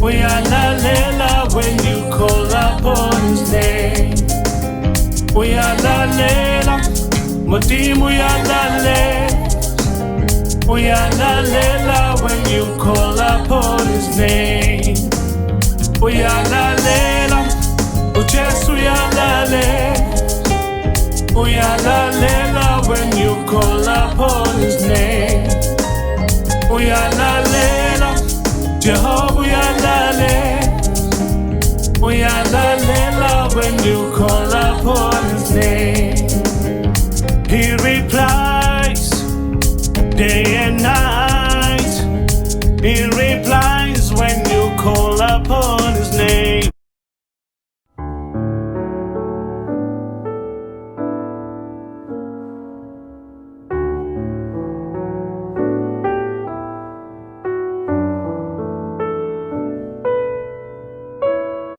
uyalalela when you call upon his name. Uyalalela, Mutima uyalalela when you call upon his name. Uyalalela, uJesu uyalalela when you call upon his name. Uyalalela, Jehovah uyalalela when you call upon his name.